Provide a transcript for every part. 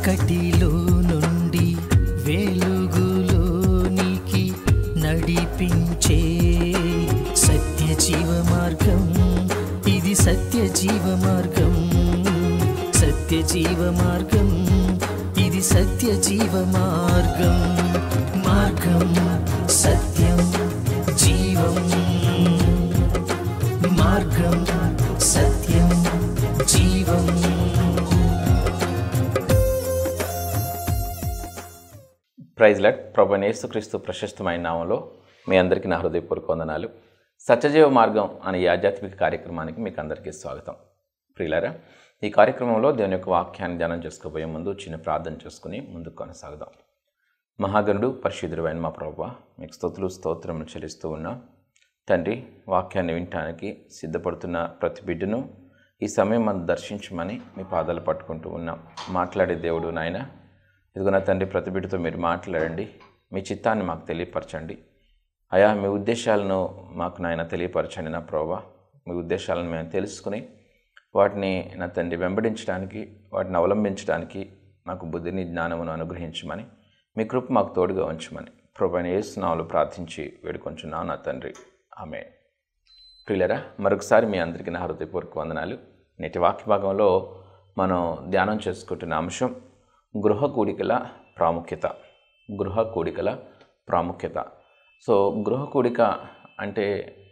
చీకటిలో నుండి వెలుగులోనికి నడిపించే సత్య జీవ మార్గం, ఇది సత్య జీవ మార్గం, సత్య జీవ మార్గం, ఇది సత్య జీవ మార్గం. మార్గం సత్యం జీవం, మార్గం సత్యం జీవం. Praise Lord. ప్రభువైన యేసుక్రీస్తు ప్రశస్తమైన నామంలో మీ అందరికీ నా హృదయపూర్వక వందనాలు. సత్యజీవ మార్గం అనే ఈ ఆధ్యాత్మిక కార్యక్రమానికి మీకు అందరికీ స్వాగతం. ప్రియులారా, ఈ కార్యక్రమంలో దేవుని యొక్క వాక్యాన్ని ధ్యానం చేసుకోబోయే ముందు చిన్న ప్రార్థన చేసుకుని ముందుకు కొనసాగుదాం. మహాగణుడు పరిశుద్ధుడైన మా ప్రభువా, మీకు స్తుతులు స్తోత్రములు చెల్లిస్తూ ఉన్నా. తండ్రి, వాక్యాన్ని వినటానికి సిద్ధపడుతున్న ప్రతి బిడ్డను ఈ సమయం మనం దర్శించమని మీ పాదాలు పట్టుకుంటూ ఉన్నాం. మాట్లాడే దేవుడు నాయన, ఇదిగో నా తండ్రి, ప్రతి బిడ్డతో మీరు మాట్లాడండి, మీ చిత్తాన్ని మాకు తెలియపరచండి. అయా, మీ ఉద్దేశాలను మాకు నాయన తెలియపరచండి. నా ప్రభువా, మీ ఉద్దేశాలను మేము తెలుసుకుని వాటిని నా తండ్రి వెంబడించడానికి, వాటిని అవలంబించడానికి మాకు బుద్ధిని జ్ఞానమును అనుగ్రహించమని, మీ కృప మాకు తోడుగా ఉంచమని ప్రభువైన యేసు నామములో ప్రార్థించి వేడుకొంచున్నాను నా తండ్రి, ఆమేన్. ప్రియులారా, మరొకసారి మీ అందరికీ నా హృదయపూర్వక వందనాలు. నేటి వాక్య భాగంలో మనం ధ్యానం చేసుకుంటున్న అంశం గృహ కూడికల ప్రాముఖ్యత. గృహ కూడికల ప్రాముఖ్యత. సో గృహ కూడిక అంటే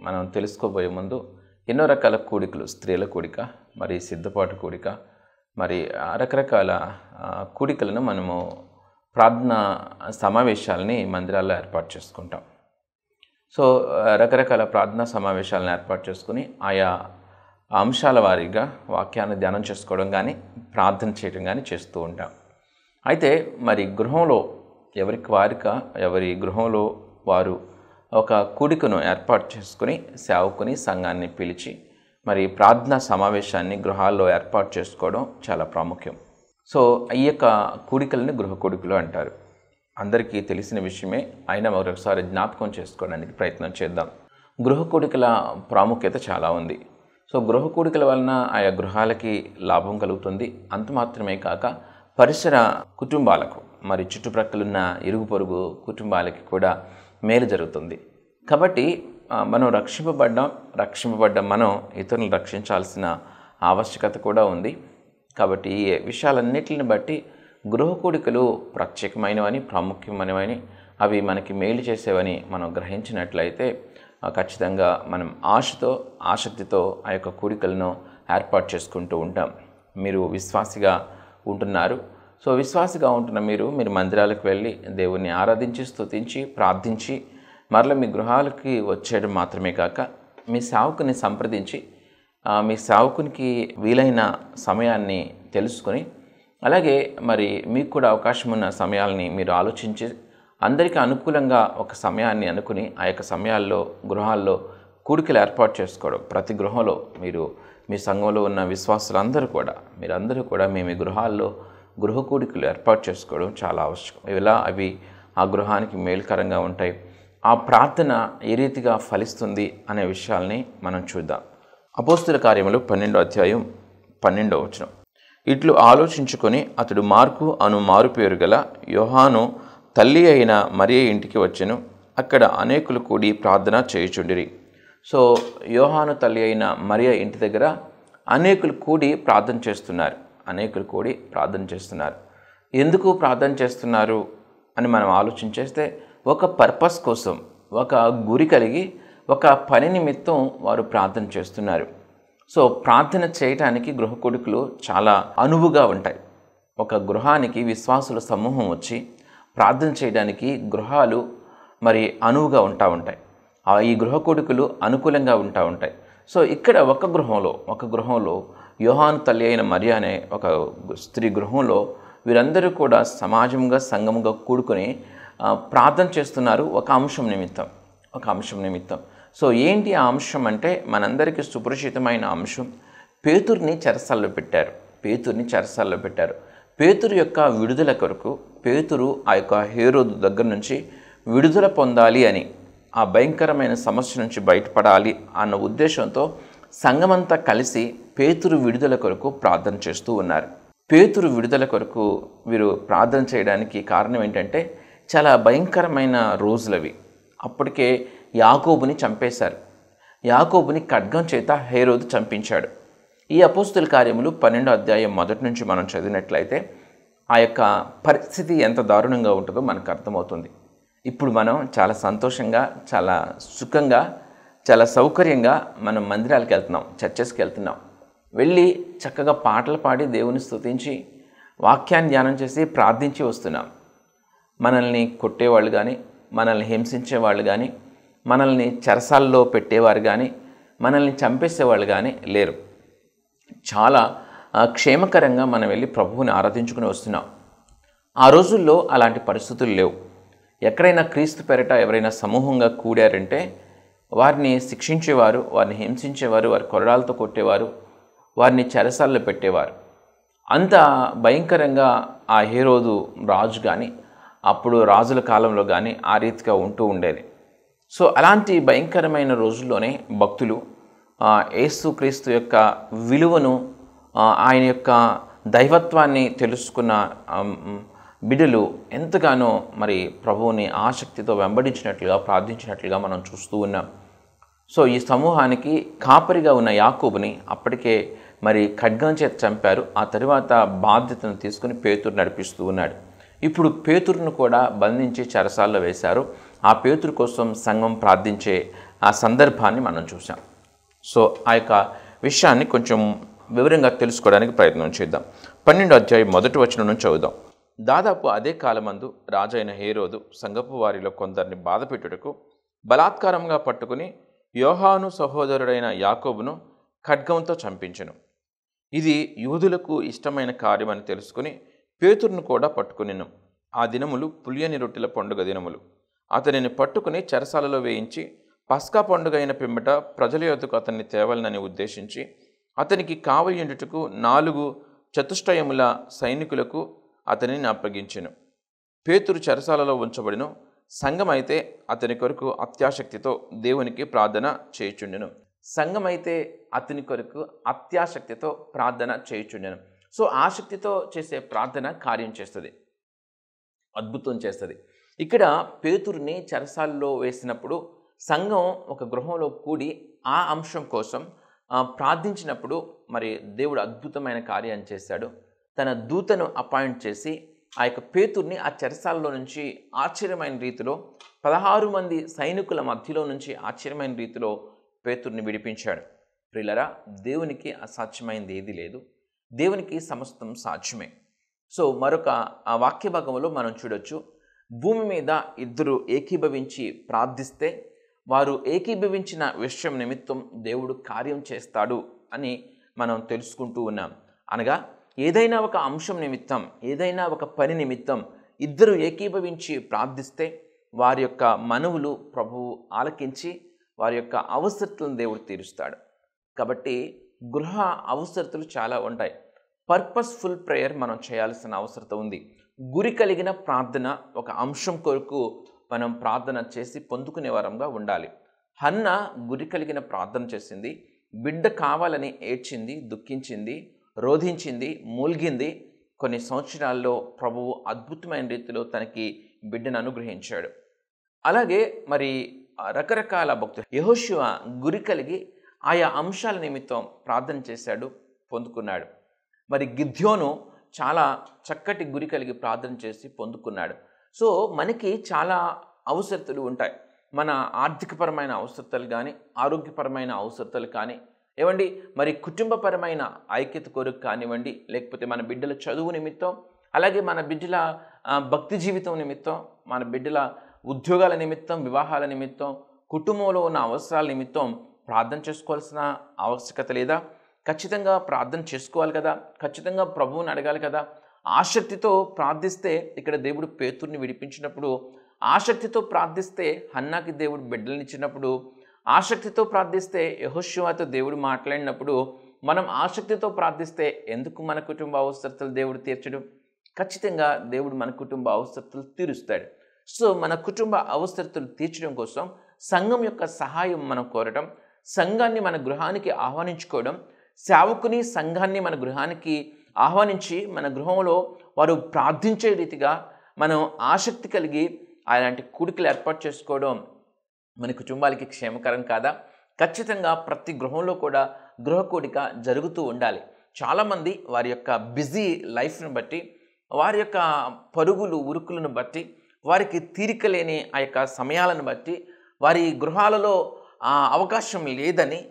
మనం తెలుసుకోబోయే ముందు ఎన్నో రకాల కూడికలు, స్త్రీల కూడిక, మరి సిద్ధపాటు కూడిక, మరి రకరకాల కూడికలను మనము ప్రార్థనా సమావేశాలని మందిరాల్లో ఏర్పాటు చేసుకుంటాం. సో రకరకాల ప్రార్థనా సమావేశాలను ఏర్పాటు చేసుకుని ఆయా అంశాల వారీగా వాక్యాన్ని ధ్యానం చేసుకోవడం కానీ ప్రార్థన చేయడం కానీ చేస్తూ ఉంటాం. అయితే మరి గృహంలో ఎవరి గృహంలో వారు ఒక కూడికను ఏర్పాటు చేసుకుని సేవకుని సంఘాన్ని పిలిచి మరి ప్రార్థనా సమావేశాన్ని గృహాల్లో ఏర్పాటు చేసుకోవడం చాలా ప్రాముఖ్యం. సో ఈ యొక్క కూడికలని గృహ కూడికలు అంటారు. అందరికీ తెలిసిన విషయమే, అయినా మరొకసారి జ్ఞాపకం చేసుకోవడానికి ప్రయత్నం చేద్దాం. గృహ కూడికల ప్రాముఖ్యత చాలా ఉంది. సో గృహ కూడికల వలన ఆయా గృహాలకి లాభం కలుగుతుంది. అంత మాత్రమే కాక పరిసర కుటుంబాలకు, మరి చుట్టుప్రక్కలున్న ఇరుగు పొరుగు కుటుంబాలకి కూడా మేలు జరుగుతుంది. కాబట్టి మనం రక్షింపబడ్డ మనం ఇతరులను రక్షించాల్సిన ఆవశ్యకత కూడా ఉంది. కాబట్టి ఈ విషయాలన్నిటిని బట్టి గృహ కూడికలు ప్రత్యేకమైనవని, ప్రాముఖ్యమైనవని, అవి మనకి మేలు చేసేవని మనం గ్రహించినట్లయితే ఖచ్చితంగా మనం ఆసక్తితో ఆ యొక్క కూడికలను ఏర్పాటు చేసుకుంటూ ఉంటాం. మీరు విశ్వాసిగా ఉంటున్నారు. సో విశ్వాసిగా ఉంటున్న మీరు మందిరాలకు వెళ్ళి దేవుణ్ణి ఆరాధించి, స్తుతించి, ప్రార్థించి మరలా మీ గృహాలకి వచ్చేయడం మాత్రమే కాక మీ సేవకుని సంప్రదించి మీ సేవకునికి వీలైన సమయాన్ని తెలుసుకొని, అలాగే మరి మీకు కూడా అవకాశం ఉన్న సమయాలని మీరు ఆలోచించి అందరికీ అనుకూలంగా ఒక సమయాన్ని అనుకుని ఆ యొక్క సమయాల్లో గృహాల్లో కూడికలు ఏర్పాటు చేసుకోవడం. ప్రతి గృహంలో మీ సంఘంలో ఉన్న విశ్వాసులందరూ కూడా మీ గృహాల్లో గృహ కూడికలు ఏర్పాటు చేసుకోవడం చాలా అవసరం. ఇలా అవి ఆ గృహానికి మేలుకరంగా ఉంటాయి. ఆ ప్రార్థన ఏ రీతిగా ఫలిస్తుంది అనే విషయాల్ని మనం చూద్దాం. అపోస్తుల కార్యములు 12వ అధ్యాయం 12వ వచనం. ఇట్లు ఆలోచించుకొని అతడు మార్కు అను మారుపేరు గల యోహాను తల్లి అయిన మరియ ఇంటికి వచ్చెను. అక్కడ అనేకులు కూడి ప్రార్థన చేయుచుండిరి. సో యోహాను తల్లి అయిన మరియ ఇంటి దగ్గర అనేకులు కూడి ప్రార్థన చేస్తున్నారు. ఎందుకు ప్రార్థన చేస్తున్నారు అని మనం ఆలోచించేస్తే, ఒక పర్పస్ కోసం, ఒక గురి కలిగి, ఒక పని నిమిత్తం వారు ప్రార్థన చేస్తున్నారు. సో ప్రార్థన చేయటానికి గృహ కూడికలు చాలా అనువుగా ఉంటాయి. ఒక గృహానికి విశ్వాసుల సమూహం వచ్చి ప్రార్థన చేయడానికి గృహాలు మరి అనువుగా ఉంటాయి. ఈ గృహ కూడికలు అనుకూలంగా ఉంటాయి. సో ఇక్కడ ఒక గృహంలో యోహాను తల్లి అయిన మరియ అనే ఒక స్త్రీ గృహంలో వీరందరూ కూడా సమాజంగా, సంఘముగా కూడుకొని ప్రార్థన చేస్తున్నారు ఒక అంశం నిమిత్తం. సో ఏంటి ఆ అంశం అంటే, మనందరికీ సుపరిచితమైన అంశం. పేతురుని చెరసాల్లో పెట్టారు. పేతురు యొక్క విడుదల కొరకు, పేతురు ఆ యొక్క హేరోదు దగ్గర నుంచి విడుదల పొందాలి అని, ఆ భయంకరమైన సమస్య నుంచి బయటపడాలి అన్న ఉద్దేశంతో సంఘమంతా కలిసి పేతురు విడుదల కొరకు ప్రార్థన చేస్తూ ఉన్నారు. పేతురు విడుదల కొరకు వీరు ప్రార్థన చేయడానికి కారణం ఏంటంటే చాలా భయంకరమైన రోజులవి. అప్పటికే యాకోబుని చంపేశారు. యాకోబుని ఖడ్గం చేత హేరోదు చంపించాడు. ఈ అపోస్తుల కార్యములు 12వ అధ్యాయం మొదటి నుంచి మనం చదివినట్లయితే ఆ యొక్క పరిస్థితి ఎంత దారుణంగా ఉంటుందో మనకు అర్థమవుతుంది. ఇప్పుడు మనం చాలా సంతోషంగా, చాలా సుఖంగా, చాలా సౌకర్యంగా మనం మందిరాలకు వెళ్తున్నాం, చర్చెస్కి వెళ్తున్నాం. వెళ్ళి చక్కగా పాటలు పాడి దేవుని స్తుతించి వాక్యాన్ని ధ్యానం చేసి ప్రార్థించి వస్తున్నాం. మనల్ని కొట్టేవాళ్ళు కానీ, మనల్ని హింసించేవాళ్ళు కానీ, మనల్ని చెరసాల్లో పెట్టేవారు కానీ, మనల్ని చంపేసేవాళ్ళు కానీ లేరు. చాలా క్షేమకరంగా మనం వెళ్ళి ప్రభువుని ఆరాధించుకుని వస్తున్నాం. ఆ రోజుల్లో అలాంటి పరిస్థితులు లేవు. ఎక్కడైనా క్రీస్తు పేరిట ఎవరైనా సమూహంగా కూడారంటే వారిని శిక్షించేవారు, వారిని హింసించేవారు, వారి కొరడాలతో కొట్టేవారు, వారిని చెరసాల్లో పెట్టేవారు. అంత భయంకరంగా ఆ హేరోదు రాజు కానీ, అప్పుడు రాజుల కాలంలో కానీ ఆ రీతిగా ఉంటూ ఉండేది. సో అలాంటి భయంకరమైన రోజుల్లోనే భక్తులు యేసుక్రీస్తు యొక్క విలువను, ఆయన యొక్క దైవత్వాన్ని తెలుసుకున్న బిడ్డలు ఎంతగానో మరి ప్రభువుని ఆసక్తితో వెంబడించినట్లుగా, ప్రార్థించినట్లుగా మనం చూస్తూ ఉన్నాం. సో ఈ సమూహానికి కాపరిగా ఉన్న యాకోబుని అప్పటికే మరి ఖడ్గం చేత చంపారు. ఆ తరువాత బాధ్యతను తీసుకుని పేతురు నడిపిస్తూ ఉన్నాడు. ఇప్పుడు పేతురును కూడా బంధించి చెరసాల్లో వేశారు. ఆ పేతురు కోసం సంఘం ప్రార్థించే ఆ సందర్భాన్ని మనం చూసాం. సో ఆ యొక్క విషయాన్ని కొంచెం వివరంగా తెలుసుకోవడానికి ప్రయత్నం చేద్దాం. 12వ అధ్యాయం మొదటి వచనం నుంచి చదువుదాం. దాదాపు అదే కాలమందు రాజైన హేరోదు సంఘపు వారిలో కొందరిని బాధపెట్టుటకు బలాత్కారంగా పట్టుకుని యోహాను సహోదరుడైన యాకోబును ఖడ్గంతో చంపించెను. ఇది యూదులకు ఇష్టమైన కార్యమని తెలుసుకుని పేతురును కూడా పట్టుకునిను. ఆ దినములు పులియని రొట్టెల పండుగ దినములు. అతనిని పట్టుకుని చెరసాలలో వేయించి పస్కా పండుగ అయిన పిమ్మట ప్రజల యొద్దకు అతన్ని తేవాలని ఉద్దేశించి అతనికి కావలియుండుటకు 4 చతుష్టయముల సైనికులకు అతనిని అప్పగించెను. పేతురు చెరసాలలో ఉంచబడిను. సంఘమైతే అతని కొరకు అత్యాసక్తితో దేవునికి ప్రార్థన చేయుచుండెను. సంఘమైతే అతని కొరకు అత్యాసక్తితో ప్రార్థన చేయుచుండెను. సో ఆసక్తితో చేసే ప్రార్థన కార్యం చేస్తుంది, అద్భుతం చేస్తుంది. ఇక్కడ పేతురుని చెరసాలలో వేసినప్పుడు సంఘం ఒక గృహంలో కూడి ఆ అంశం కోసం ప్రార్థించినప్పుడు మరి దేవుడు అద్భుతమైన కార్యాన్ని చేశాడు. తన దూతను అపాయింట్ చేసి ఆ యొక్క పేతుర్ని ఆ చెరసాలలో నుంచి ఆశ్చర్యమైన రీతిలో 16 మంది సైనికుల మధ్యలో నుంచి ఆశ్చర్యమైన రీతిలో పేతుర్ని విడిపించాడు. ప్రియులారా, దేవునికి అసాధ్యమైనది ఏది లేదు. దేవునికి సమస్తం సాధ్యమే. సో మరొక ఆ వాక్య భాగంలో మనం చూడొచ్చు, భూమి మీద ఇద్దరు ఏకీభవించి ప్రార్థిస్తే వారు ఏకీభవించిన విషయం నిమిత్తం దేవుడు కార్యం చేస్తాడు అని మనం తెలుసుకుంటూ ఉన్నాం. అనగా ఏదైనా ఒక అంశం నిమిత్తం, ఏదైనా ఒక పని నిమిత్తం ఇద్దరు ఏకీభవించి ప్రార్థిస్తే వారి యొక్క మనవులు ప్రభువు ఆలకించి వారి యొక్క అవసరతలను దేవుడు తీరుస్తాడు. కాబట్టి గృహ అవసరతలు చాలా ఉంటాయి. పర్పస్ఫుల్ ప్రేయర్ మనం చేయాల్సిన అవసరత ఉంది. గురి కలిగిన ప్రార్థన, ఒక అంశం కొరకు మనం ప్రార్థన చేసి పొందుకునే వారంగా ఉండాలి. హన్న గురి కలిగిన ప్రార్థన చేసింది. బిడ్డ కావాలని ఏడ్చింది, దుఃఖించింది, రోధించింది, మూల్గింది. కొన్ని సంవత్సరాల్లో ప్రభువు అద్భుతమైన రీతిలో తనకి బిడ్డను అనుగ్రహించాడు. అలాగే మరి రకరకాల భక్తులు, యెహోషువ గురి కలిగి ఆయా అంశాల నిమిత్తం ప్రార్థన చేశాడు, పొందుకున్నాడు. మరి గిద్యోను చాలా చక్కటి గురి కలిగి ప్రార్థన చేసి పొందుకున్నాడు. సో మనకి చాలా అవసరతలు ఉంటాయి. మన ఆర్థికపరమైన అవసరతలు కానీ, ఆరోగ్యపరమైన అవసరతలు కానీ, ఏమండి మరి కుటుంబపరమైన ఐక్యత కొరకు కానివ్వండి, లేకపోతే మన బిడ్డల చదువు నిమిత్తం, అలాగే మన బిడ్డల భక్తి జీవితం నిమిత్తం, మన బిడ్డల ఉద్యోగాల నిమిత్తం, వివాహాల నిమిత్తం, కుటుంబంలో ఉన్న అవసరాల నిమిత్తం ప్రార్థన చేసుకోవాల్సిన ఆవశ్యకత లేదా? ఖచ్చితంగా ప్రార్థన చేసుకోవాలి కదా, ఖచ్చితంగా ప్రభువుని అడగాలి కదా. ఆసక్తితో ప్రార్థిస్తే, ఇక్కడ దేవుడు పేతుర్ని విడిపించినప్పుడు ఆసక్తితో ప్రార్థిస్తే హన్నాకి దేవుడు బిడ్డలనిచ్చినప్పుడు, ఆసక్తితో ప్రార్థిస్తే యెహోషువతో దేవుడు మాట్లాడినప్పుడు, మనం ఆసక్తితో ప్రార్థిస్తే ఎందుకు మన కుటుంబ అవసరతలు దేవుడు తీర్చడు? ఖచ్చితంగా దేవుడు మన కుటుంబ అవసరతలు తీరుస్తాడు. సో మన కుటుంబ అవసరతలు తీర్చడం కోసం సంఘం యొక్క సహాయం మనం కోరడం, సంఘాన్ని మన గృహానికి ఆహ్వానించుకోవడం, సేవకుని సంఘాన్ని మన గృహానికి ఆహ్వానించి మన గృహంలో వారు ప్రార్థించే రీతిగా మనం ఆసక్తి కలిగి అలాంటి కూడికలు ఏర్పాటు చేసుకోవడం మన కుటుంబాలకి క్షేమకరం కాదా? ఖచ్చితంగా ప్రతి గృహంలో కూడా గృహ కూడిక జరుగుతూ ఉండాలి. చాలామంది వారి యొక్క బిజీ లైఫ్ను బట్టి, వారి యొక్క పరుగులు ఉరుకులను బట్టి, వారికి తీరిక లేని ఆ యొక్క సమయాలను బట్టి, వారి గృహాలలో అవకాశం లేదని,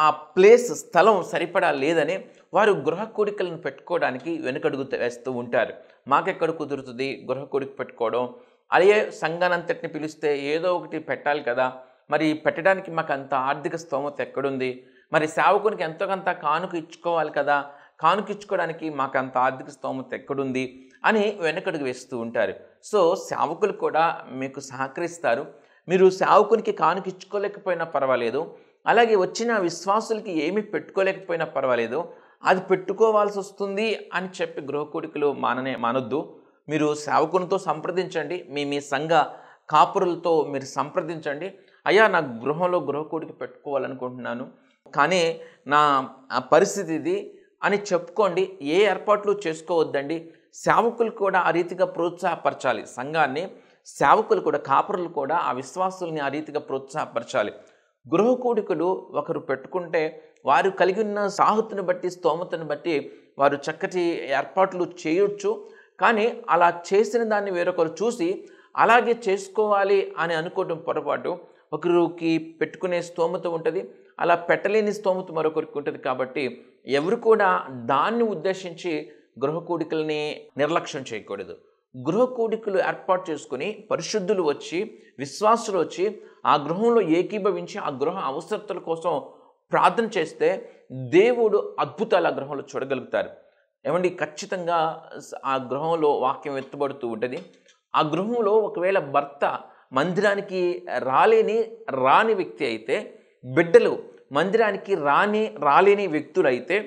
ఆ ప్లేస్ స్థలం సరిపడా లేదని వారు గృహ కూడికలను పెట్టుకోవడానికి వెనుకడుగు వేస్తూ ఉంటారు. మాకెక్కడ కుదురుతుంది గృహ కూడిక పెట్టుకోవడం, అదే సంఘానంతటిని పిలిస్తే ఏదో ఒకటి పెట్టాలి కదా, మరి పెట్టడానికి మాకు అంత ఆర్థిక స్తోమత ఎక్కడుంది, మరి సేవకునికి ఎంతో కొంత కానుక ఇచ్చుకోవాలి కదా, కానుక ఇచ్చుకోవడానికి మాకు అంత ఆర్థిక స్తోమత ఎక్కడుంది అని వెనకడుగు వేస్తూ ఉంటారు. సో సేవకులు కూడా మీకు సహకరిస్తారు. మీరు సేవకునికి కానుక ఇచ్చుకోలేకపోయినా పర్వాలేదు, అలాగే వచ్చిన విశ్వాసులకి ఏమీ పెట్టుకోలేకపోయినా పర్వాలేదు, అది పెట్టుకోవాల్సి వస్తుంది అని చెప్పి గృహ కూడికలు మానొద్దు. మీరు సేవకునితో సంప్రదించండి, మీ సంఘ కాపురులతో మీరు సంప్రదించండి. అయ్యా, నా గృహంలో గృహ కూడిక పెట్టుకోవాలనుకుంటున్నాను, కానీ నా పరిస్థితి ఇది అని చెప్పుకోండి. ఏ ఏర్పాట్లు చేసుకోవద్దండి. సేవకులు కూడా ఆ రీతిగా ప్రోత్సాహపరచాలి సంఘాన్ని. సేవకులు కూడా, కాపురులు కూడా ఆ విశ్వాసుల్ని ఆ రీతిగా ప్రోత్సాహపరచాలి. గృహ కూడికలు ఒకరు పెట్టుకుంటే వారు కలిగి ఉన్న సాహతుని బట్టి, స్తోమతను బట్టి వారు చక్కటి ఏర్పాట్లు చేయొచ్చు. కానీ అలా చేసిన దాన్ని వేరొకరు చూసి అలాగే చేసుకోవాలి అని అనుకోవడం పొరపాటు. ఒకరికి పెట్టుకునే స్తోమత ఉంటుంది, అలా పెట్టలేని స్తోమత మరొకరికి ఉంటుంది. కాబట్టి ఎవరు కూడా దాన్ని ఉద్దేశించి గృహ కూడికల్ని నిర్లక్ష్యం చేయకూడదు. గృహ కూడికలు ఏర్పాటు చేసుకుని పరిశుద్ధులు వచ్చి, విశ్వాసులు వచ్చి ఆ గృహంలో ఏకీభవించి ఆ గృహ అవసరతల కోసం ప్రార్థన చేస్తే దేవుడు అద్భుతాలు ఆ గృహంలో చూడగలుగుతారు. ఏమండి, ఖచ్చితంగా ఆ గృహంలో వాక్యం ఎత్తబడుతూ ఉంటుంది. ఆ గృహంలో ఒకవేళ భర్త మందిరానికి రాని వ్యక్తి అయితే, బిడ్డలు మందిరానికి రాలేని వ్యక్తులు అయితే,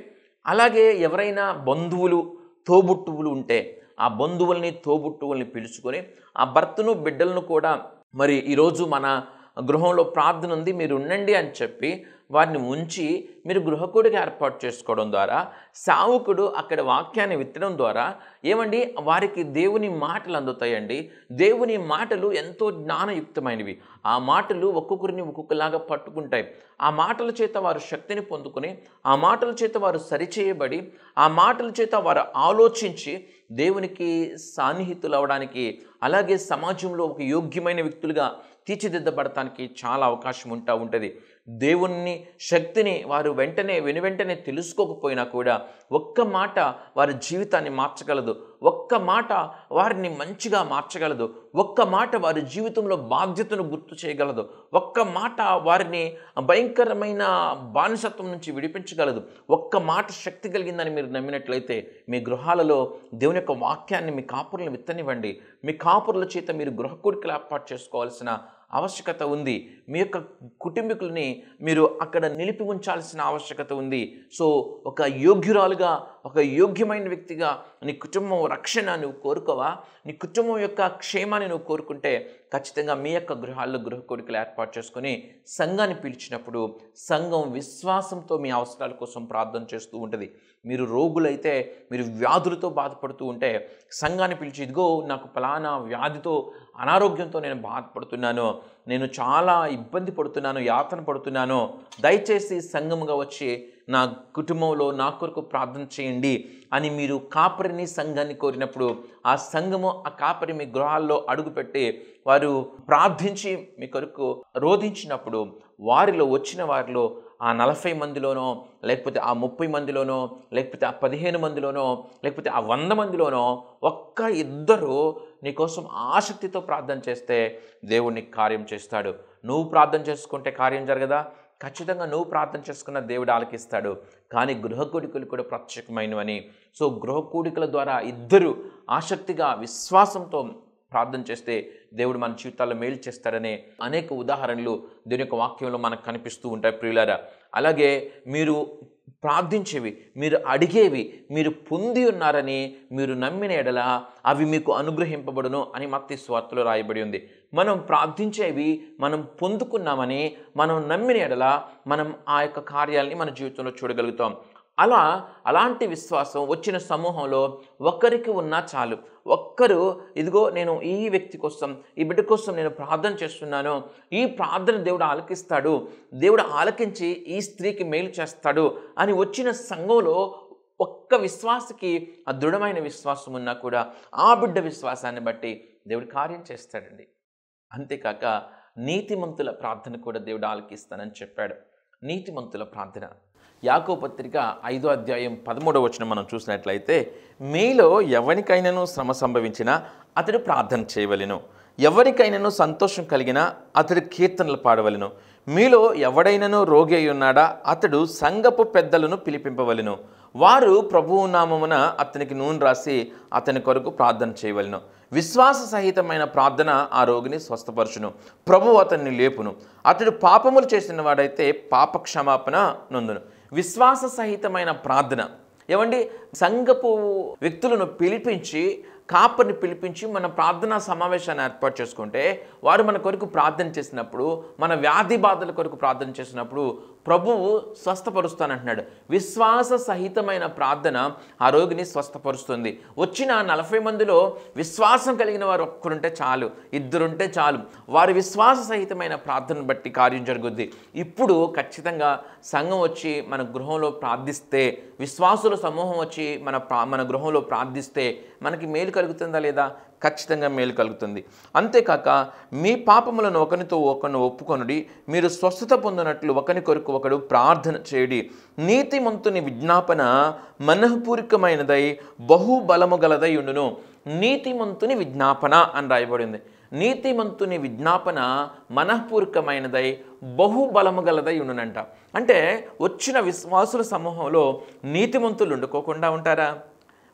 అలాగే ఎవరైనా బంధువులు, తోబుట్టువులు ఉంటే ఆ బంధువుల్ని, తోబుట్టువుల్ని పిలుచుకొని ఆ భర్తను, బిడ్డలను కూడా మరి ఈరోజు మన గృహంలో ప్రార్థన ఉంది, మీరు ఉండండి అని చెప్పి వారిని ఉంచి మీరు గృహ కూడిక ఏర్పాటు చేసుకోవడం ద్వారా, సేవకుడు అక్కడ వాక్యాన్ని విత్తడం ద్వారా ఏమండి వారికి దేవుని మాటలు అందుతాయండి. దేవుని మాటలు ఎంతో జ్ఞానయుక్తమైనవి. ఆ మాటలు ఒక్కొక్కరిని ఒక్కొక్కలాగా పట్టుకుంటాయి. ఆ మాటల చేత వారు శక్తిని పొందుకొని, ఆ మాటల చేత వారు సరిచేయబడి, ఆ మాటల చేత వారు ఆలోచించి దేవునికి సాన్నిహితులు అవడానికి, అలాగే సమాజంలో ఒక యోగ్యమైన వ్యక్తులుగా తీర్చిదిద్దబడటానికి చాలా అవకాశం ఉంటుంది. దేవుని శక్తిని వారు వెనువెంటనే తెలుసుకోకపోయినా కూడా ఒక్క మాట వారి జీవితాన్ని మార్చగలదు. ఒక్క మాట వారిని మంచిగా మార్చగలదు. ఒక్క మాట వారి జీవితంలో బాధ్యతను గుర్తు చేయగలదు. ఒక్క మాట వారిని భయంకరమైన బానిసత్వం నుంచి విడిపించగలదు. ఒక్క మాట శక్తి కలిగిందని మీరు నమ్మినట్లయితే మీ గృహాలలో దేవుని యొక్క వాక్యాన్ని మీ కాపురులను విత్తనివ్వండి. మీ కాపురుల చేత మీరు గృహ కూడికలు ఏర్పాటు చేసుకోవాల్సిన ఆవశ్యకత ఉంది. మీ యొక్క కుటుంబీకుల్ని మీరు అక్కడ నిలిపి ఉంచాల్సిన ఆవశ్యకత ఉంది. సో ఒక యోగ్యురాలుగా, ఒక యోగ్యమైన వ్యక్తిగా నీ కుటుంబం రక్షణ నువ్వు కోరుకోవా? నీ కుటుంబం యొక్క క్షేమాన్ని నువ్వు కోరుకుంటే ఖచ్చితంగా మీ యొక్క గృహాల్లో గృహ కూడికలు ఏర్పాటు చేసుకొని సంఘాన్ని పిలిచినప్పుడు సంఘం విశ్వాసంతో మీ అవసరాల కోసం ప్రార్థన చేస్తూ ఉంటుంది. మీరు రోగులైతే, మీరు వ్యాధులతో బాధపడుతూ ఉంటే సంఘాన్ని పిలిచి, ఇదిగో నాకు ఫలానా వ్యాధితో, అనారోగ్యంతో నేను బాధపడుతున్నాను, నేను చాలా ఇబ్బంది పడుతున్నాను, యాతన పడుతున్నాను, దయచేసి సంఘముగా వచ్చి నా కుటుంబంలో నా కొరకు ప్రార్థన చేయండి అని మీరు కాపరిని, సంఘాన్ని కోరినప్పుడు ఆ సంఘము, ఆ కాపరి మీ గృహాల్లో అడుగుపెట్టి వారు ప్రార్థించి మీ కొరకు రోధించినప్పుడు వచ్చిన వారిలో ఆ 40 మందిలోనో, లేకపోతే ఆ 30 మందిలోనో, లేకపోతే ఆ 15 మందిలోనో, లేకపోతే ఆ 100 మందిలోనో ఒక్క ఇద్దరు నీకోసం ఆసక్తితో ప్రార్థన చేస్తే దేవుడిని కార్యం చేస్తాడు. నువ్వు ప్రార్థన చేసుకుంటే కార్యం జరగదా? ఖచ్చితంగా నువ్వు ప్రార్థన చేసుకున్న దేవుడు ఆలకిస్తాడు. కానీ గృహ కూడికలు కూడా ప్రత్యేకమైనవని. సో గృహ కూడికల ద్వారా ఇద్దరు ఆసక్తిగా, విశ్వాసంతో ప్రార్థన చేస్తే దేవుడు మన జీవితాల్లో మేలు చేస్తాడనే అనేక ఉదాహరణలు దేవుని యొక్క వాక్యంలో మనకు కనిపిస్తూ ఉంటాయి ప్రియులారా. అలాగే మీరు ప్రార్థించేవి, మీరు అడిగేవి మీరు పొంది ఉన్నారని మీరు నమ్మిన ఎడల అవి మీకు అనుగ్రహింపబడును అని మత్తయి సువార్తలో రాయబడి ఉంది. మనం ప్రార్థించేవి మనం పొందుకున్నామని మనం నమ్మిన ఎడల మనం ఆ యొక్క కార్యాలని మన జీవితంలో చూడగలుగుతాం. అలాంటి విశ్వాసం వచ్చిన సమూహంలో ఒక్కరికి ఉన్నా చాలు. ఒక్కరు ఇదిగో నేను ఈ వ్యక్తి కోసం, ఈ బిడ్డ కోసం నేను ప్రార్థన చేస్తున్నాను, ఈ ప్రార్థన దేవుడు ఆలకిస్తాడు, దేవుడు ఆలకించి ఈ స్త్రీకి మేలు చేస్తాడు అని వచ్చిన సంఘంలో ఒక్క విశ్వాసకి ఆ దృఢమైన విశ్వాసం ఉన్నా కూడా ఆ బిడ్డ విశ్వాసాన్ని బట్టి దేవుడు కార్యం చేస్తాడండి. అంతేకాక నీతిమంతుల ప్రార్థన కూడా దేవుడు ఆలకిస్తానని చెప్పాడు. నీతిమంతుల ప్రార్థన యాకోబు పత్రిక 5వ అధ్యాయం 13వ వచనం మనం చూసినట్లయితే, మీలో ఎవరికైనాను శ్రమ సంభవించినా అతడు ప్రార్థన చేయవలెను, ఎవరికైనాను సంతోషం కలిగినా అతడు కీర్తనలు పాడవలెను, మీలో ఎవడైనాను రోగి అయి ఉన్నాడా అతడు సంఘపు పెద్దలను పిలిపింపవలెను, వారు ప్రభువు నామమున అతనికి నూనె రాసి అతని కొరకు ప్రార్థన చేయవలెను. విశ్వాస సహితమైన ప్రార్థన ఆ రోగిని స్వస్థపరచును, ప్రభువు అతన్ని లేపును, అతడు పాపములు చేసిన వాడైతే పాప క్షమాపణ నొందును. విశ్వాస సహితమైన ప్రార్థన ఏమండి, సంఘపు వ్యక్తులను పిలిపించి, కాపర్ని పిలిపించి మన ప్రార్థనా సమావేశాన్ని ఏర్పాటు చేసుకుంటే వారు మన కొరకు ప్రార్థన చేసినప్పుడు, మన వ్యాధి బాధల కొరకు ప్రార్థన చేసినప్పుడు ప్రభువు స్వస్థపరుస్తానంటున్నాడు. విశ్వాస సహితమైన ప్రార్థన ఆ రోగిని స్వస్థపరుస్తుంది. వచ్చిన 40 మందిలో విశ్వాసం కలిగిన వారు ఒక్కరుంటే చాలు, ఇద్దరుంటే చాలు, వారి విశ్వాస సహితమైన ప్రార్థనను బట్టి కార్యం జరుగుద్ది. ఇప్పుడు ఖచ్చితంగా సంఘం వచ్చి మన గృహంలో ప్రార్థిస్తే, విశ్వాసుల సమూహం వచ్చి మన గృహంలో ప్రార్థిస్తే మనకి మేలు కలుగుతుందా లేదా? ఖచ్చితంగా మేలు కలుగుతుంది. అంతేకాక మీ పాపములను ఒకరితో ఒకరిని ఒప్పుకొనుడి, మీరు స్వస్థత పొందినట్లు ఒకరి కొరకు ఒకడు ప్రార్థన చేయడి. నీతిమంతుని విజ్ఞాపన మనఃపూర్వకమైనదై బహుబలము గలదై ఉండును. నీతిమంతుని విజ్ఞాపన అని రాయబడింది. నీతిమంతుని విజ్ఞాపన మనఃపూర్వకమైనదై బహుబలము గలదై ఉండునంట. అంటే వచ్చిన విశ్వాసుల సమూహంలో నీతిమంతులు ఉండుకోకుండా ఉంటారా?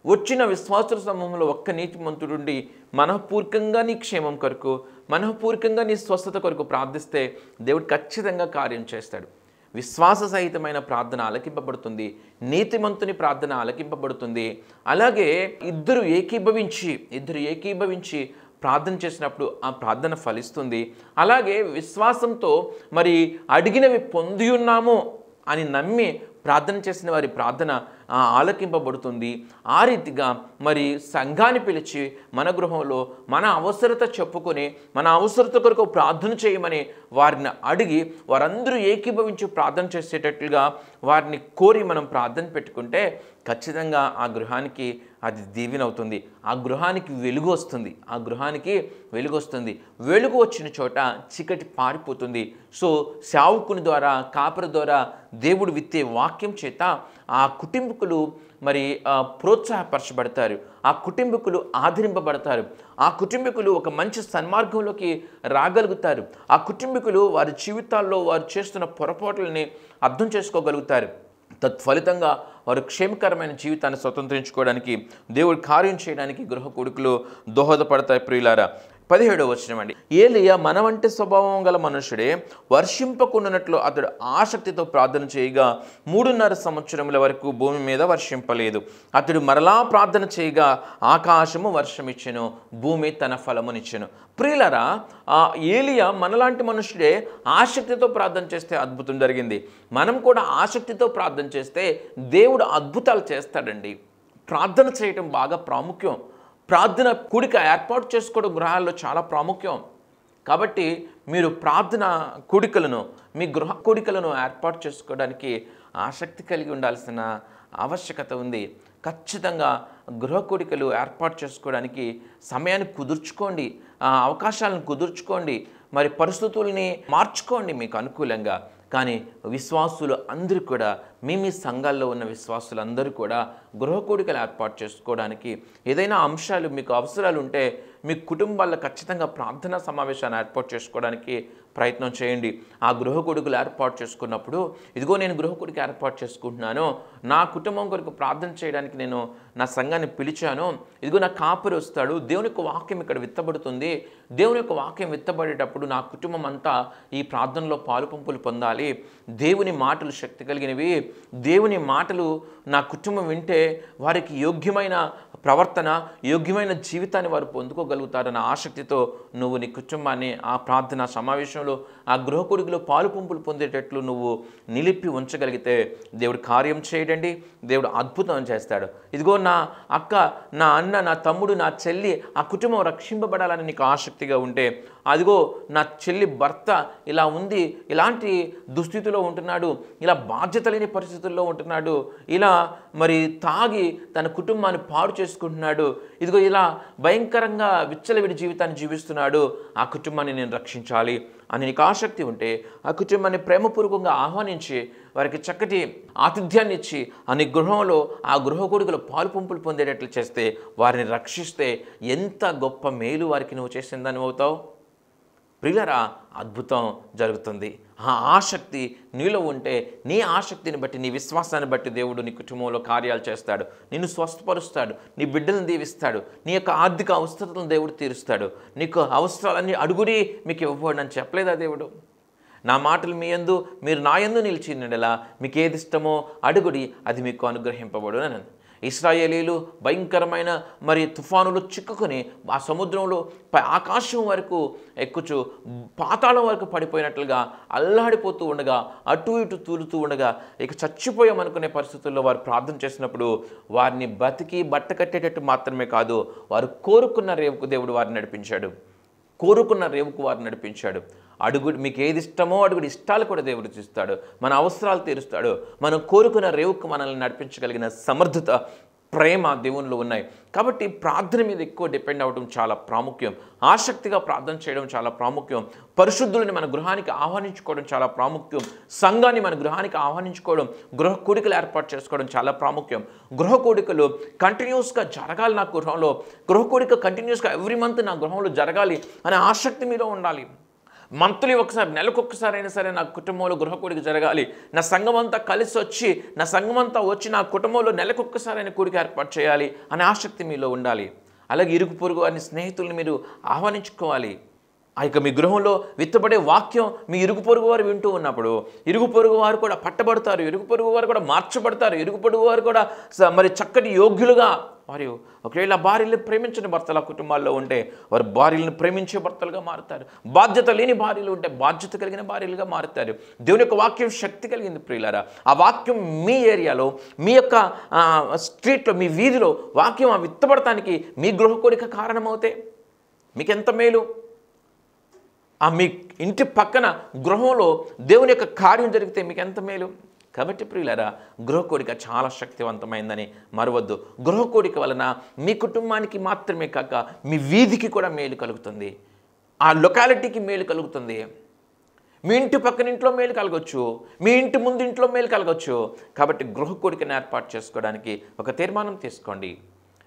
వచ్చిన విశ్వాసుల సమూహంలో ఒక్క నీతిమంతుడుండి మనఃపూర్వకంగా నీ క్షేమం కొరకు, మనఃపూర్వకంగా నీ స్వస్థత కొరకు ప్రార్థిస్తే దేవుడు ఖచ్చితంగా కార్యం చేస్తాడు. విశ్వాస సహితమైన ప్రార్థన ఆలకింపబడుతుంది, నీతిమంతుని ప్రార్థన ఆలకింపబడుతుంది. అలాగే ఇద్దరు ఏకీభవించి ప్రార్థన చేసినప్పుడు ఆ ప్రార్థన ఫలిస్తుంది. అలాగే విశ్వాసంతో మరి అడిగినవి పొంది ఉన్నాము అని నమ్మి ప్రార్థన చేసిన వారి ప్రార్థన ఆలకింపబడుతుంది. ఆ రీతిగా మరి సంఘాన్ని పిలిచి మన గృహంలో మన అవసరత చెప్పుకొని, మన అవసరత కొరకు ప్రార్థన చేయమని వారిని అడిగి వారందరూ ఏకీభవించి ప్రార్థన చేసేటట్లుగా వారిని కోరి మనం ప్రార్థన పెట్టుకుంటే ఖచ్చితంగా ఆ గృహానికి అది దీవెనవుతుంది. ఆ గృహానికి వెలుగు వస్తుంది. వెలుగు వచ్చిన చోట చీకటి పారిపోతుంది. సో సేవకుని ద్వారా, కాపరి ద్వారా దేవుడు విత్తే వాక్యం చేత ఆ కుటుంబకులు మరి ప్రోత్సాహపరచబడతారు, ఆ కుటుంబకులు ఆదరింపబడతారు, ఆ కుటుంబకులు ఒక మంచి సన్మార్గంలోకి రాగలుగుతారు, ఆ కుటుంబకులు వారి జీవితాల్లో వారు చేస్తున్న పొరపాట్లని అర్థం చేసుకోగలుగుతారు. తత్ఫలితంగా వారు క్షేమకరమైన జీవితాన్ని స్వతంత్రించుకోవడానికి, దేవుడు కార్యం చేయడానికి గృహ కొడుకులు దోహదపడతాయి. ప్రియులారా, 17వ వచనం అండి. ఏలియా మన వంటి స్వభావం గల మనుషుడే, వర్షింపకుండానట్లు అతడు ఆసక్తితో ప్రార్థన చేయగా 3.5 సంవత్సరముల వరకు భూమి మీద వర్షింపలేదు. అతడు మరలా ప్రార్థన చేయగా ఆకాశము వర్షమిచ్చెను, భూమి తన ఫలమునిచ్చెను. ప్రియులారా, ఏలియా మనలాంటి మనుషుడే ఆసక్తితో ప్రార్థన చేస్తే అద్భుతం జరిగింది. మనం కూడా ఆసక్తితో ప్రార్థన చేస్తే దేవుడు అద్భుతాలు చేస్తాడండి. ప్రార్థన చేయటం బాగా ప్రాముఖ్యం. ప్రార్థన కూడిక ఏర్పాటు చేసుకోవడం గృహాల్లో చాలా ప్రాముఖ్యం. కాబట్టి మీరు ప్రార్థన కూడికలను, మీ గృహ కూడికలను ఏర్పాటు చేసుకోవడానికి ఆసక్తి కలిగి ఉండాల్సిన ఆవశ్యకత ఉంది. ఖచ్చితంగా గృహ కూడికలు ఏర్పాటు చేసుకోవడానికి సమయాన్ని కుదుర్చుకోండి, అవకాశాలను కుదుర్చుకోండి, మరి పరిస్థితుల్ని మార్చుకోండి మీకు అనుకూలంగా. కానీ విశ్వాసులు అందరూ కూడా, మీ సంఘాల్లో ఉన్న విశ్వాసులందరూ కూడా గృహ కూడికలు ఏర్పాటు చేసుకోవడానికి ఏదైనా అంశాలు మీకు అవసరాలు ఉంటే మీ కుటుంబాల్లో ఖచ్చితంగా ప్రార్థనా సమావేశాన్ని ఏర్పాటు చేసుకోవడానికి ప్రయత్నం చేయండి. ఆ గృహ కూడికలు ఏర్పాటు చేసుకున్నప్పుడు, ఇదిగో నేను గృహ కూడిక ఏర్పాటు చేసుకుంటున్నాను, నా కుటుంబం కొరకు ప్రార్థన చేయడానికి నేను నా సంఘాన్ని పిలిచాను, ఇదిగో నా కాపరి వస్తాడు, దేవుని యొక్క వాక్యం ఇక్కడ విత్తబడుతుంది, దేవుని యొక్క వాక్యం విత్తబడేటప్పుడు నా కుటుంబం అంతా ఈ ప్రార్థనలో పాలుపంపులు పొందాలి, దేవుని మాటలు శక్తి కలిగినవి, దేవుని మాటలు నా కుటుంబం వింటే వారికి యోగ్యమైన ప్రవర్తన, యోగ్యమైన జీవితాన్ని వారు పొందుకోగలుగుతారన్న ఆసక్తితో నువ్వు నీ కుటుంబాన్ని ఆ ప్రార్థన సమావేశంలో ఆ గృహకుడిలో పాలు పంపులు పొందేటట్లు నువ్వు నిలిపి ఉంచగలిగితే దేవుడు కార్యం చేయడండి. దేవుడు అద్భుతం చేస్తాడు. ఇదిగో నా అక్క, నా అన్న, నా తమ్ముడు, నా చెల్లి, ఆ కుటుంబం రక్షింపబడాలని నీకు ఆసక్తిగా ఉంటే, అదిగో నా చెల్లి భర్త ఇలా ఉంది, ఇలాంటి దుస్థితిలో ఉంటున్నాడు, ఇలా బాధ్యత లేని పరిస్థితుల్లో ఉంటున్నాడు, ఇలా మరి తాగి తన కుటుంబాన్ని పాడు చేసుకుంటున్నాడు, ఇదిగో ఇలా భయంకరంగా విచ్చలవిడి జీవితాన్ని జీవిస్తున్నాడు, ఆ కుటుంబాన్ని నేను రక్షించాలి అని నీకు ఆసక్తి ఉంటే ఆ కుటుంబాన్ని ప్రేమపూర్వకంగా ఆహ్వానించి వారికి చక్కటి ఆతిథ్యాన్ని ఇచ్చి అన్ని గృహంలో ఆ గృహకుడిలో పాలు పంపులు పొందేటట్లు చేస్తే, వారిని రక్షిస్తే ఎంత గొప్ప మేలు వారికి నువ్వు చేసిందని అవుతావు. ప్రియులారా, అద్భుతం జరుగుతుంది. ఆ ఆసక్తి నీలో ఉంటే నీ ఆసక్తిని బట్టి, నీ విశ్వాసాన్ని బట్టి దేవుడు నీ కుటుంబంలో కార్యాలు చేస్తాడు, నిన్ను స్వస్థపరుస్తాడు, నీ బిడ్డలను దీవిస్తాడు, నీ యొక్క ఆర్థిక అవసరాలను దేవుడు తీరుస్తాడు. నీకు అవసరాలన్నీ అడుగుడి మీకు ఇవ్వబోడు అని చెప్పలేదా దేవుడు? నా మాటలు మీ యందు, మీరు నా యందు నిలిచినలా మీకు ఏది ఇష్టమో అడుగుడి, అది మీకు అనుగ్రహింపబడు అని. ఇశ్రాయేలీలు భయంకరమైన మరి తుఫానులు చిక్కుకొని ఆ సముద్రంలో ఆకాశం వరకు ఎక్కుచు పాతాళం వరకు పడిపోయినట్లుగా అల్లాడిపోతూ ఉండగా, అటు ఇటు తూలుతూ ఉండగా, ఇక చచ్చిపోయామనుకునే పరిస్థితుల్లో వారు ప్రార్థన చేసినప్పుడు వారిని బతికి బట్ట కట్టేటట్టు మాత్రమే కాదు, వారు కోరుకున్న రేవుకు దేవుడు వారిని నడిపించాడు. కోరుకున్న రేవుకు వారిని నడిపించాడు. అడుగుడు, మీకు ఏది ఇష్టమో అడుగుడు, ఇష్టాలు కూడా దేవుడు చూస్తాడు, మన అవసరాలు తీరుస్తాడు. మనం కోరుకున్న రేవుకు మనల్ని నడిపించగలిగిన సమర్థత, ప్రేమ దేవునిలో ఉన్నాయి. కాబట్టి ప్రార్థన మీద ఎక్కువ డిపెండ్ అవ్వడం చాలా ప్రాముఖ్యం. ఆసక్తిగా ప్రార్థన చేయడం చాలా ప్రాముఖ్యం. పరిశుద్ధులని మన గృహానికి ఆహ్వానించుకోవడం చాలా ప్రాముఖ్యం. సంఘాన్ని మన గృహానికి ఆహ్వానించుకోవడం, గృహ కూడికలు ఏర్పాటు చేసుకోవడం చాలా ప్రాముఖ్యం. గృహ కూడికలు కంటిన్యూస్గా జరగాలి. నా గృహంలో గృహ కూడిక కంటిన్యూస్గా ఎవ్రీ మంత్ నా గృహంలో జరగాలి అనే ఆసక్తి మీలో ఉండాలి. మంత్లీ ఒకసారి, నెలకొకసారి అయినా సరే నా కుటుంబంలో గృహకూడిక జరగాలి. నా సంఘం అంతా కలిసి వచ్చి, నా సంఘం అంతా వచ్చి నా కుటుంబంలో నెలకొక్కసారి అయినా కూడిక ఏర్పాటు చేయాలి అనే ఆసక్తి మీలో ఉండాలి. అలాగే ఇరుగు పొరుగు వారిని, స్నేహితుల్ని మీరు ఆహ్వానించుకోవాలి. ఆ యొక్క మీ గృహంలో విత్తబడే వాక్యం మీ ఇరుగు పొరుగు వారు వింటూ ఉన్నప్పుడు ఇరుగు పొరుగు వారు కూడా పట్టబడతారు, ఇరుగు పొరుగు వారు కూడా మార్చబడతారు, ఇరుగు పొరుగు వారు కూడా మరి చక్కటి యోగ్యులుగా, వారు ఒకవేళ భార్యలను ప్రేమించిన భర్తల కుటుంబాల్లో ఉంటే వారు భార్యలను ప్రేమించే భర్తలుగా మారుతారు. బాధ్యత లేని భార్యలు ఉంటే బాధ్యత కలిగిన భార్యలుగా మారుతారు. దేవుని యొక్క వాక్యం శక్తి కలిగింది ప్రియులారా. ఆ వాక్యం మీ ఏరియాలో, మీ యొక్క స్ట్రీట్లో, మీ వీధిలో వాక్యం ఆ విత్తబడటానికి మీ గృహకూడిక కారణమవుతే మీకెంత మేలు. ఆ మీ ఇంటి పక్కన గృహంలో దేవుని యొక్క కార్యం జరిగితే మీకు ఎంత మేలు. కాబట్టి ప్రియులారా, గృహకూడిక చాలా శక్తివంతమైందని మరవద్దు. గృహకూడిక వలన మీ కుటుంబానికి మాత్రమే కాక మీ వీధికి కూడా మేలు కలుగుతుంది, ఆ లొకాలిటీకి మేలు కలుగుతుంది. మీ ఇంటి పక్కన ఇంట్లో మేలు కలగవచ్చు, మీ ఇంటి ముందు ఇంట్లో మేలు కలగవచ్చు. కాబట్టి గృహకూడికను ఏర్పాటు చేసుకోవడానికి ఒక తీర్మానం తీసుకోండి.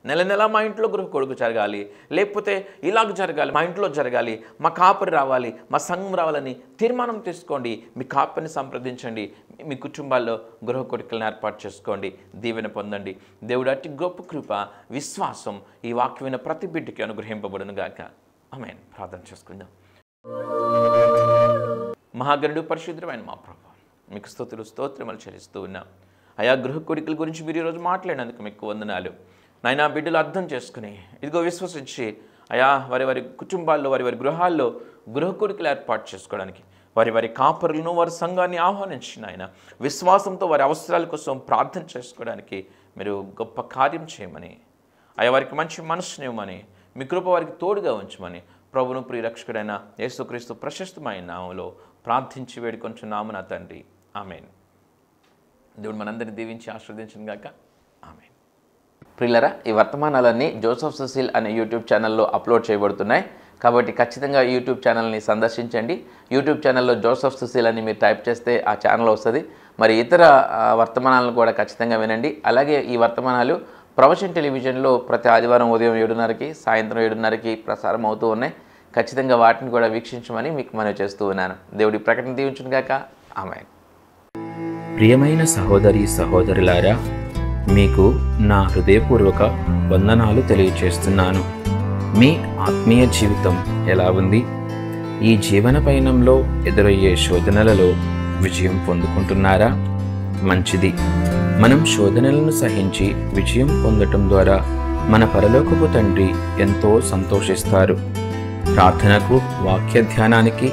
నెల నెల మా ఇంట్లో గృహకూడిక జరగాలి, లేకపోతే ఇలాగ జరగాలి, మా ఇంట్లో జరగాలి, మా కాపరి రావాలి, మా సంఘం రావాలని తీర్మానం తీసుకోండి. మీ కాపరిని సంప్రదించండి, మీ కుటుంబాల్లో గృహకూడికలను ఏర్పాటు చేసుకోండి, దీవెన పొందండి. దేవుడు అతి గొప్ప కృప, విశ్వాసం ఈ వాక్యమైన ప్రతి బిడ్డకి అనుగ్రహింపబడును గాక. ఆమేన్. ప్రార్థన చేసుకుందాం. మహాగణుడు, పరిశుద్ధమైన మా ప్రభువా, మీకు స్తుతులు స్తోత్రములు చెల్లిస్తూ ఉన్నాం. ఆయా గృహకూడికల గురించి మీరు ఈరోజు మాట్లాడినందుకు మీకు వందనాలు నాయనా. బిడ్డలు అర్థం చేసుకుని ఇదిగో విశ్వసించి అయా వారి వారి కుటుంబాల్లో, వారి వారి గృహాల్లో గృహకూడికలు ఏర్పాటు చేసుకోవడానికి వారి వారి కాపరులను, వారి సంఘాన్ని ఆహ్వానించిన ఆయన విశ్వాసంతో వారి అవసరాల కోసం ప్రార్థన చేసుకోవడానికి మీరు గొప్ప కార్యం చేయమని, అయా వారికి మంచి మనసునివ్వమని, మీ కృప వారికి తోడుగా ఉంచమని ప్రభువును ప్రియరక్షకుడైన యేసుక్రీస్తు ప్రశస్తమైన నామములో ప్రార్థించి వేడుకొంచున్నాము నా తండ్రి. ఆమేన్. దేవుడు మనందరినీ దీవించి ఆశీర్వదించును గాక. ఆమేన్. ప్రియులారా, ఈ వర్తమానాలన్నీ జోసెఫ్ సుశీల్ అనే యూట్యూబ్ ఛానల్లో అప్లోడ్ చేయబడుతున్నాయి. కాబట్టి ఖచ్చితంగా యూట్యూబ్ ఛానల్ని సందర్శించండి. యూట్యూబ్ ఛానల్లో జోసెఫ్ సుశీల్ అని మీరు టైప్ చేస్తే ఆ ఛానల్ వస్తుంది. మరి ఇతర వర్తమానాలను కూడా ఖచ్చితంగా వినండి. అలాగే ఈ వర్తమానాలు ప్రవచన్ టెలివిజన్లో ప్రతి ఆదివారం ఉదయం 7:30కి, సాయంత్రం 7:30కి ప్రసారం అవుతూ ఉన్నాయి. ఖచ్చితంగా వాటిని కూడా వీక్షించమని మీకు మనవి చేస్తూ ఉన్నాను. దేవుడి ప్రకటన దీవించును గాక. ఆమేన్. ప్రియమైన సహోదరి సహోదరులారా, మీకు నా హృదయపూర్వక వందనాలు తెలియచేస్తున్నాను. మీ ఆత్మీయ జీవితం ఎలా ఉంది? ఈ జీవన పయనంలో ఎదురయ్యే శోధనలలో విజయం పొందుకుంటున్నారా? మంచిది. మనం శోధనలను సహించి విజయం పొందటం ద్వారా మన పరలోకపు తండ్రి ఎంతో సంతోషిస్తారు. ప్రార్థనకు, వాక్య ధ్యానానికి,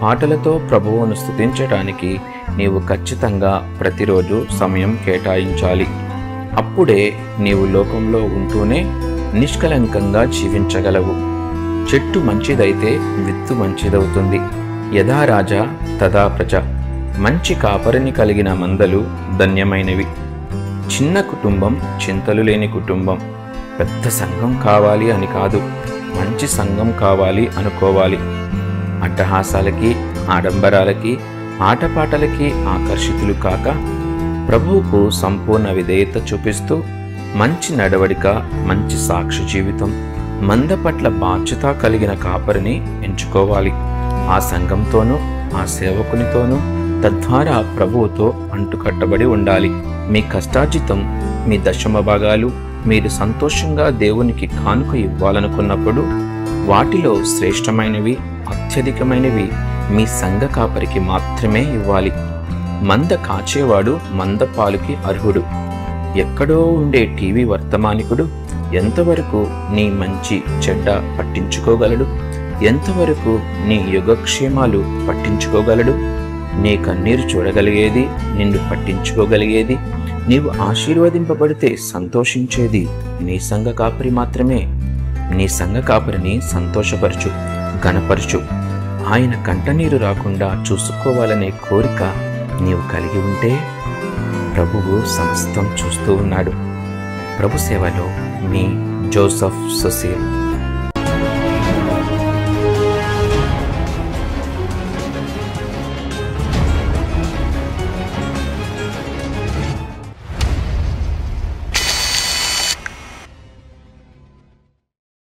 పాటలతో ప్రభువును స్తుతించటానికి నీవు ఖచ్చితంగా ప్రతిరోజు సమయం కేటాయించాలి. అప్పుడే నీవు లోకంలో ఉంటూనే నిష్కలంకంగా జీవించగలవు. చెట్టు మంచిదైతే విత్తు మంచిదవుతుంది. యథా రాజా తదా ప్రజ. మంచి కాపరిని కలిగిన మందలు ధన్యమైనవి. చిన్న కుటుంబం చింతలు లేని కుటుంబం. పెద్ద సంఘం కావాలి అని కాదు, మంచి సంఘం కావాలి అనుకోవాలి. అట్టహాసాలకి, ఆడంబరాలకి, ఆటపాటలకి ఆకర్షితులు కాక ప్రభువుకు సంపూర్ణ విధేయత చూపిస్తూ మంచి నడవడిక, మంచి సాక్షి జీవితం, మంద పట్ల బాధ్యత కలిగిన కాపరిని ఎంచుకోవాలి. ఆ సంఘంతోనూ, ఆ సేవకునితోనూ, తద్వారా ప్రభువుతో అంటుకట్టబడి ఉండాలి. మీ కష్టార్జితం, మీ దశమ భాగాలు మీరు సంతోషంగా దేవునికి కానుక ఇవ్వాలనుకున్నప్పుడు వాటిలో శ్రేష్టమైనవి, అత్యధికమైనవి మీ సంఘ కాపరికి మాత్రమే ఇవ్వాలి. మంద కాచేవాడు మంద పాలుకి అర్హుడు. ఎక్కడో ఉండే టీవీ వర్తమానికుడు ఎంతవరకు నీ మంచి చెడ్డ పట్టించుకోగలడు? ఎంతవరకు నీ యోగక్షేమాలు పట్టించుకోగలడు? నీ కన్నీరు చూడగలిగేది, నిన్ను పట్టించుకోగలిగేది, నీవు ఆశీర్వదింపబడితే సంతోషించేది నీ సంఘ కాపరి మాత్రమే. నీ సంఘ కాపరిని సంతోషపరచు, ఘనపరచు. ఆయన కంటనీరు రాకుండా చూసుకోవాలనే కోరిక నీవు కలిగి ఉంటే ప్రభువు సమస్తం చూస్తూ ఉన్నాడు. ప్రభు సేవలో మీ జోసెఫ్ సుశీల్.